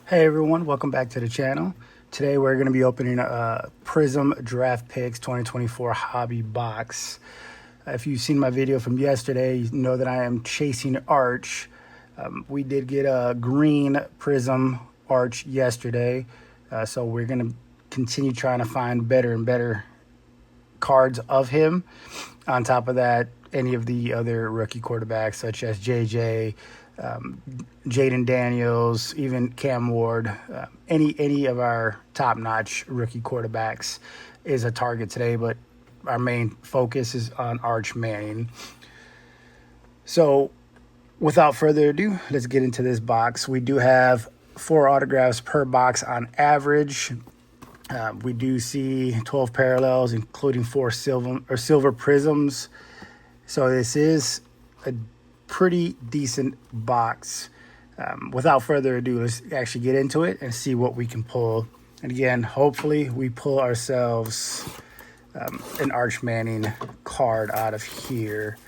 Hey everyone, welcome back to the channel. Today we're going to be opening a Prism Draft Picks 2024 hobby box. If you've seen my video from yesterday, you know that I am chasing Arch. We did get a green Prism Arch yesterday, so we're going to continue trying to find better and better cards of him. On top of that, any of the other rookie quarterbacks such as JJ, Jaden Daniels, even Cam Ward, any of our top-notch rookie quarterbacks is a target today, but our main focus is on Arch Manning. So without further ado, let's get into this box. We do have 4 autographs per box on average. We do see 12 parallels, including 4 silver prisms. So this is a pretty decent box. Without further ado, let's actually get into it and see what we can pull. And again, hopefully we pull ourselves an Arch Manning card out of here.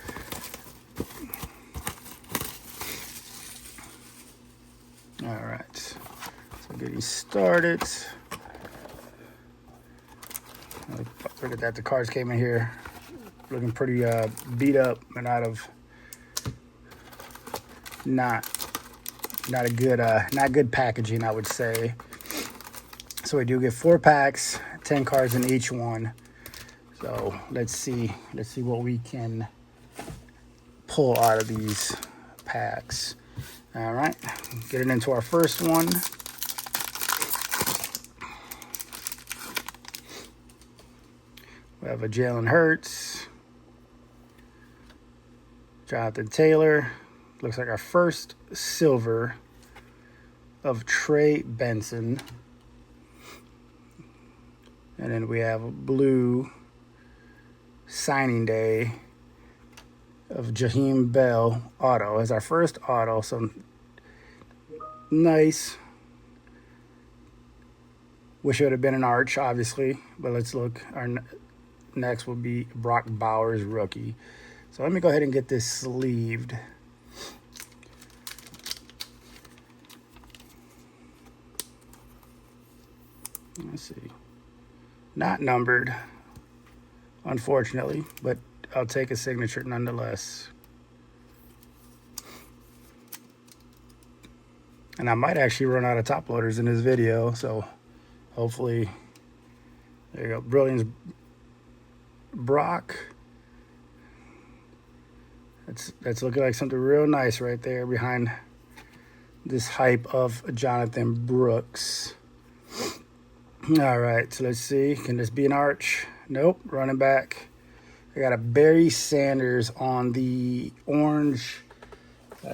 All right, so getting started. Look at that, the cards came in here looking pretty beat up and out of not good packaging, I would say. So we do get 4 packs, 10 cards in each one. So let's see what we can pull out of these packs. All right, getting into our first one. We have a Jalen Hurts, Jonathan Taylor. Looks like our first silver of Trey Benson. And then we have a blue signing day of Jaheim Bell auto as our first auto. So nice. Wish it would have been an Arch, obviously. But let's look. Our next will be Brock Bowers rookie. So let me go ahead and get this sleeved. Let's see. Not numbered, unfortunately, but I'll take a signature nonetheless. And I might actually run out of top loaders in this video, so hopefully, there you go. Brilliance Brock. That's looking like something real nice right there behind this hype of Jonathan Brooks. All right, so let's see. Can this be an Arch? Nope, running back. I got a Barry Sanders on the orange.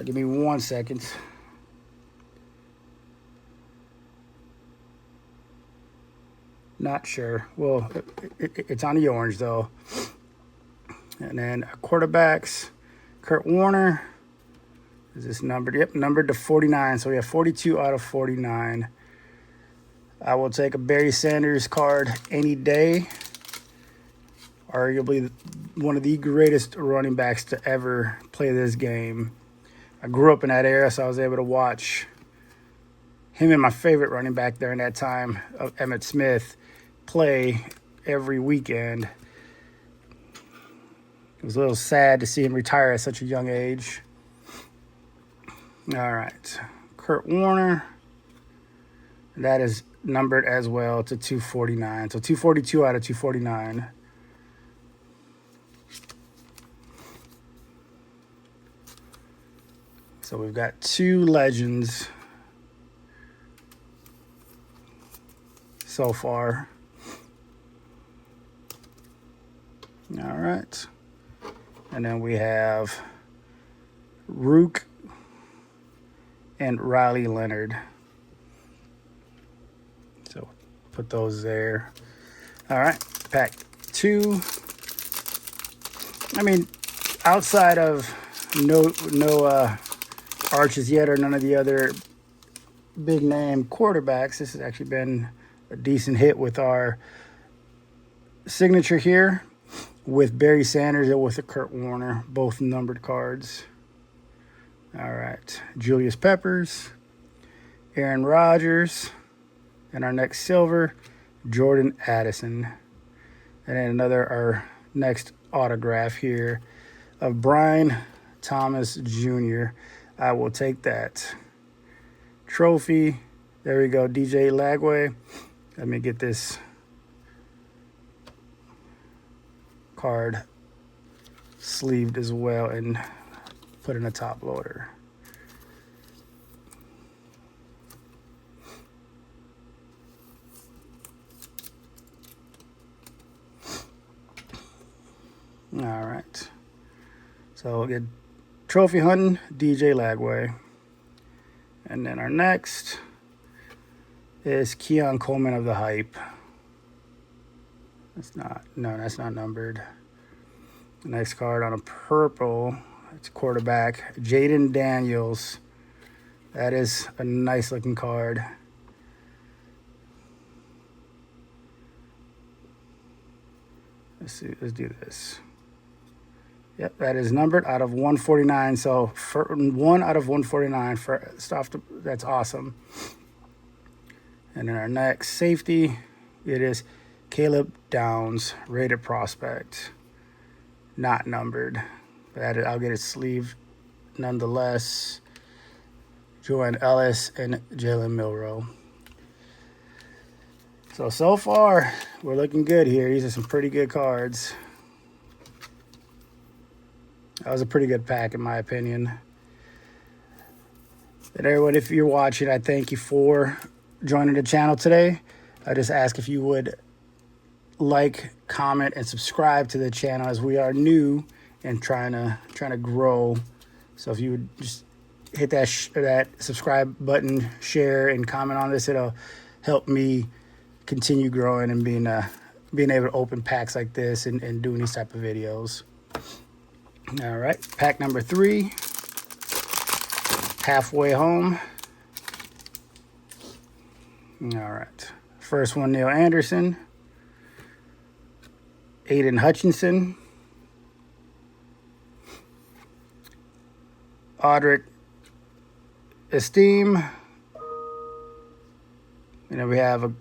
Give me 1 second. Not sure. Well, it's on the orange, though. And then quarterbacks. Kurt Warner. Is this numbered? Yep, numbered to 49. So we have 42 out of 49. I will take a Barry Sanders card any day. Arguably one of the greatest running backs to ever play this game. I grew up in that era, so I was able to watch him and my favorite running back during that time, of Emmitt Smith, play every weekend. It was a little sad to see him retire at such a young age. All right, Kurt Warner. That is numbered as well to 249. So 242 out of 249. So we've got 2 legends so far. All right. And then we have Rook and Riley Leonard. So put those there. All right, pack 2. I mean, outside of no Arches yet or none of the other big name quarterbacks, this has actually been a decent hit with our signature here with Barry Sanders and with a Kurt Warner, both numbered cards. All right, Julius Peppers, Aaron Rodgers. And our next silver, Jordan Addison. And then our next autograph here of Brian Thomas Jr. I will take that. Trophy. There we go, DJ Lagway. Let me get this card sleeved as well and put in a top loader. All right. So we'll get trophy hunting, DJ Lagway. And then our next is Keon Coleman of the Hype. That's not numbered. The next card on a purple, it's quarterback, Jaden Daniels. That is a nice looking card. Let's do this. Yep, that is numbered out of 149. So for 1 out of 149 for stuff. That's awesome. And then our next safety, it is Caleb Downs, rated prospect, not numbered. But I'll get it sleeved nonetheless. Joanne Ellis and Jalen Milroe. So far, we're looking good here. These are some pretty good cards. That was a pretty good pack, in my opinion. And everyone, if you're watching, I thank you for joining the channel today. I just ask if you would like, comment, and subscribe to the channel, as we are new and trying to grow. So if you would just hit that subscribe button, share, and comment on this, it'll help me continue growing and being able to open packs like this and doing these type of videos. All right, pack number 3, halfway home. All right, first one, Neil Anderson, Aiden Hutchinson, Audric Esteem, and then we have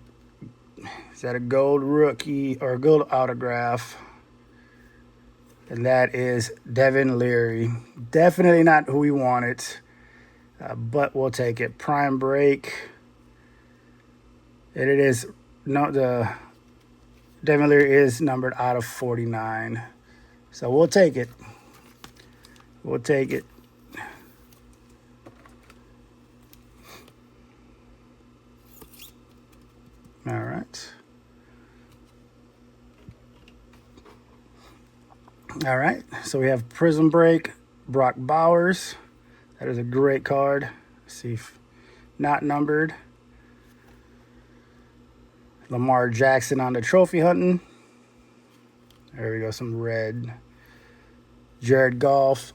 is that a gold rookie or a gold autograph? And that is Devin Leary. Definitely not who we wanted, but we'll take it. Prime break. And it is, no, the Devin Leary is numbered out of 49. So we'll take it. We'll take it. All right. All right, so we have Prism Break, Brock Bowers. That is a great card. Let's see if not numbered. Lamar Jackson on the trophy hunting. There we go, some red. Jared Goff.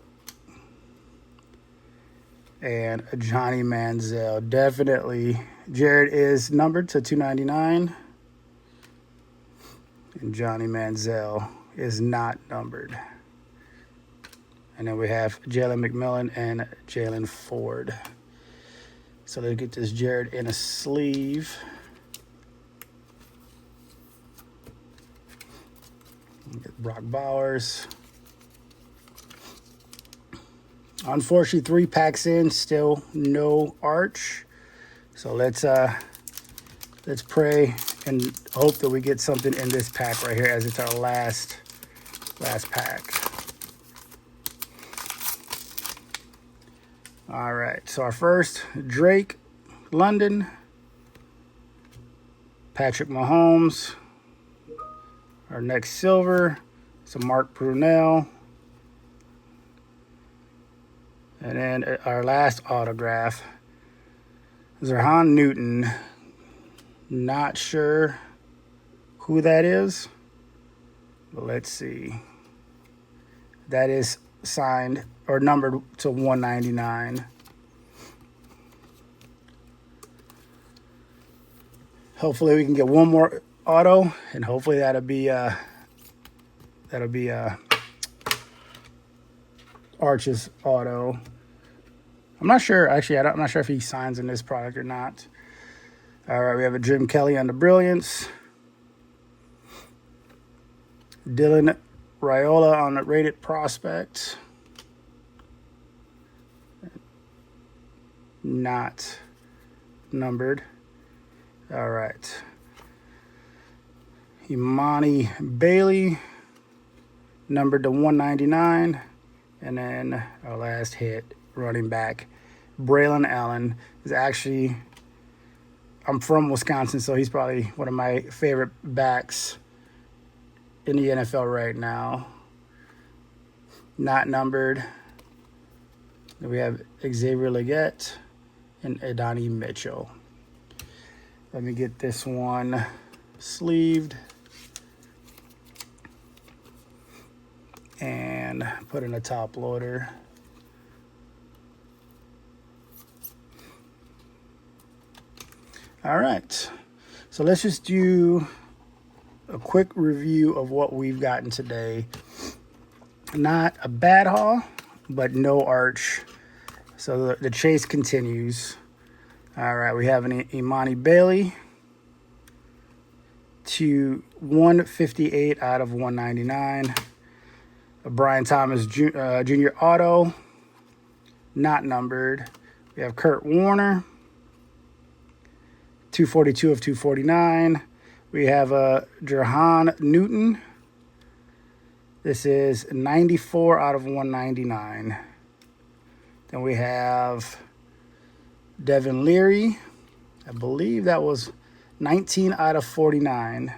And Johnny Manziel. Definitely. Jared is numbered to 299. And Johnny Manziel is not numbered. And then we have Jalen McMillan and Jalen Ford. So let's get this Jared in a sleeve. Get Brock Bowers. Unfortunately, 3 packs in, still no Arch. So let's pray and hope that we get something in this pack right here, as it's our last pack. All right, so our first, Drake London, Patrick Mahomes. Our next silver, it's a Mark Brunell. And then our last autograph, Zerhan Newton. Not sure who that is, but let's see. That is signed or numbered to 199. Hopefully we can get one more auto, and hopefully that'll be Arch's auto. I'm not sure. Actually, I'm not sure if he signs in this product or not. All right, we have a Jim Kelly on the Brilliance. Dylan Raiola on the Rated Prospect. Not numbered. All right. Imani Bailey, numbered to 199. And then our last hit, running back, Braylon Allen, is actually, I'm from Wisconsin, so he's probably one of my favorite backs in the NFL right now. Not numbered. Then we have Xavier Legette and Adonai Mitchell. Let me get this one sleeved and put in a top loader. All right, so let's just do a quick review of what we've gotten today. Not a bad haul, but no arch. So the chase continues. All right, we have an Imani Bailey to 158 out of 199. A Brian Thomas Jr. auto, not numbered. We have Kurt Warner, 242 of 249. We have a Jerhan Newton. This is 94 out of 199. Then we have Devin Leary. I believe that was 19 out of 49.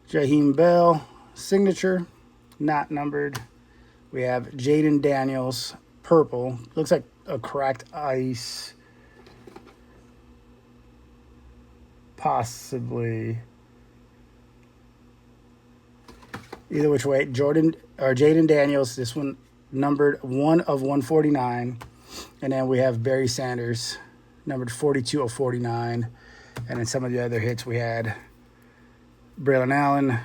Jaheim Bell, signature, not numbered. We have Jaden Daniels, purple. Looks like a cracked ice. Possibly. Either which way. Jaden Daniels, this one numbered 1 of 149. And then we have Barry Sanders, numbered 42 of 49. And then some of the other hits we had Braylon Allen,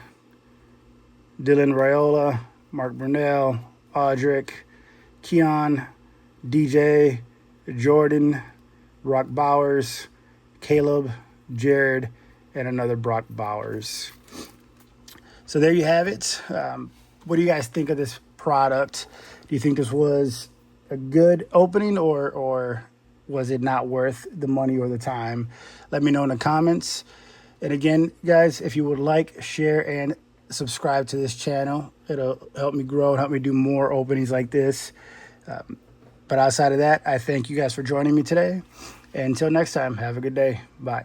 Dylan Raiola, Mark Brunell, Audric, Keon, DJ, Jordan, Brock Bowers, Caleb, Jared, and another Brock Bowers. So there you have it. What do you guys think of this product? Do you think this was a good opening, or was it not worth the money or the time? Let me know in the comments. And again, guys, if you would like, share, and subscribe to this channel, it'll help me grow and help me do more openings like this. But outside of that, I thank you guys for joining me today. And until next time, have a good day. Bye.